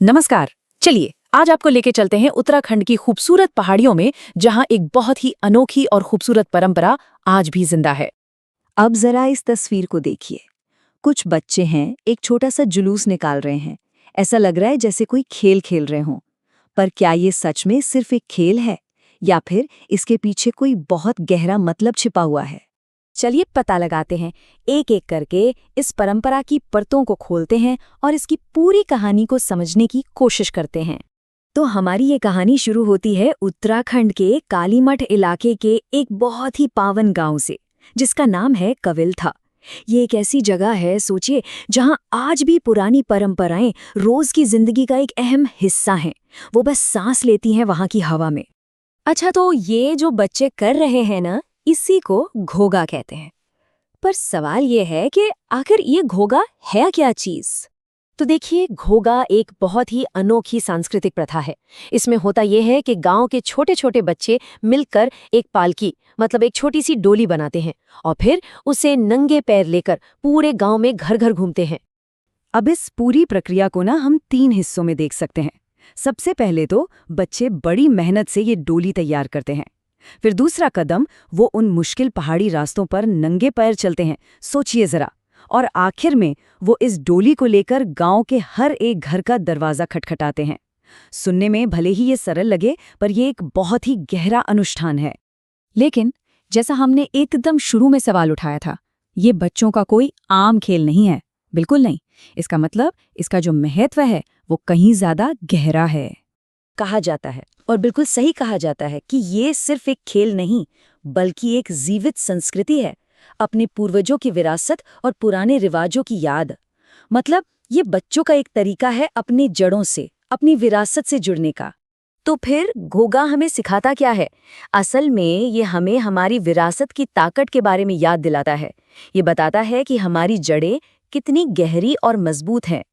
नमस्कार। चलिए आज आपको लेके चलते हैं उत्तराखंड की खूबसूरत पहाड़ियों में, जहां एक बहुत ही अनोखी और खूबसूरत परंपरा आज भी जिंदा है। अब जरा इस तस्वीर को देखिए। कुछ बच्चे हैं, एक छोटा सा जुलूस निकाल रहे हैं। ऐसा लग रहा है जैसे कोई खेल खेल रहे हों। पर क्या ये सच में सिर्फ एक खेल है या फिर इसके पीछे कोई बहुत गहरा मतलब छिपा हुआ है? चलिए पता लगाते हैं, एक एक करके इस परंपरा की परतों को खोलते हैं और इसकी पूरी कहानी को समझने की कोशिश करते हैं। तो हमारी ये कहानी शुरू होती है उत्तराखंड के कालीमठ इलाके के एक बहुत ही पावन गांव से, जिसका नाम है कविलथा। ये एक ऐसी जगह है, सोचिए, जहां आज भी पुरानी परंपराएं रोज की जिंदगी का एक अहम हिस्सा हैं। वो बस सांस लेती हैं वहां की हवा में। अच्छा, तो ये जो बच्चे कर रहे हैं ना, इसी को घोगा कहते हैं। पर सवाल ये है कि आखिर ये घोगा है क्या चीज? तो देखिए, घोगा एक बहुत ही अनोखी सांस्कृतिक प्रथा है। इसमें होता यह है कि गांव के छोटे छोटे बच्चे मिलकर एक पालकी, मतलब एक छोटी सी डोली बनाते हैं और फिर उसे नंगे पैर लेकर पूरे गांव में घर घर घूमते हैं। अब इस पूरी प्रक्रिया को ना हम 3 हिस्सों में देख सकते हैं। सबसे पहले तो बच्चे बड़ी मेहनत से ये डोली तैयार करते हैं। फिर दूसरा कदम, वो उन मुश्किल पहाड़ी रास्तों पर नंगे पैर चलते हैं, सोचिए जरा। और आखिर में वो इस डोली को लेकर गांव के हर एक घर का दरवाजा खटखटाते हैं। सुनने में भले ही ये सरल लगे, पर ये एक बहुत ही गहरा अनुष्ठान है। लेकिन जैसा हमने एकदम शुरू में सवाल उठाया था, ये बच्चों का कोई आम खेल नहीं है। बिल्कुल नहीं। इसका मतलब, इसका जो महत्व है वो कहीं ज्यादा गहरा है। कहा जाता है, और बिल्कुल सही कहा जाता है, कि ये सिर्फ एक खेल नहीं, बल्कि एक जीवित संस्कृति है। अपने पूर्वजों की विरासत और पुराने रिवाजों की याद। मतलब ये बच्चों का एक तरीका है अपनी जड़ों से, अपनी विरासत से जुड़ने का। तो फिर घोगा हमें सिखाता क्या है? असल में ये हमें हमारी विरासत की ताकत के बारे में याद दिलाता है। ये बताता है कि हमारी जड़ें कितनी गहरी और मजबूत हैं।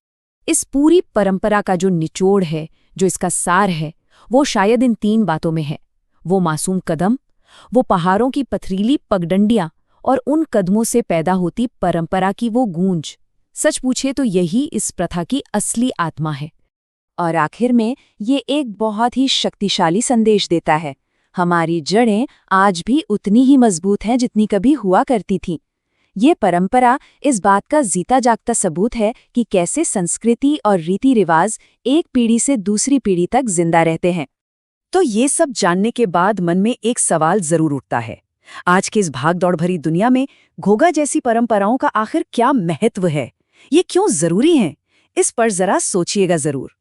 इस पूरी परंपरा का जो निचोड़ है, जो इसका सार है, वो शायद इन 3 बातों में है। वो मासूम कदम, वो पहाड़ों की पथरीली पगडंडियां और उन कदमों से पैदा होती परंपरा की वो गूंज। सच पूछे तो यही इस प्रथा की असली आत्मा है। और आखिर में ये एक बहुत ही शक्तिशाली संदेश देता है। हमारी जड़ें आज भी उतनी ही मजबूत हैं जितनी कभी हुआ करती थीं। ये परंपरा इस बात का जीता जागता सबूत है कि कैसे संस्कृति और रीति रिवाज एक पीढ़ी से दूसरी पीढ़ी तक जिंदा रहते हैं। तो ये सब जानने के बाद मन में एक सवाल जरूर उठता है। आज की इस भागदौड़ भरी दुनिया में घोगा जैसी परंपराओं का आखिर क्या महत्व है? ये क्यों जरूरी हैं? इस पर जरा सोचिएगा जरूर।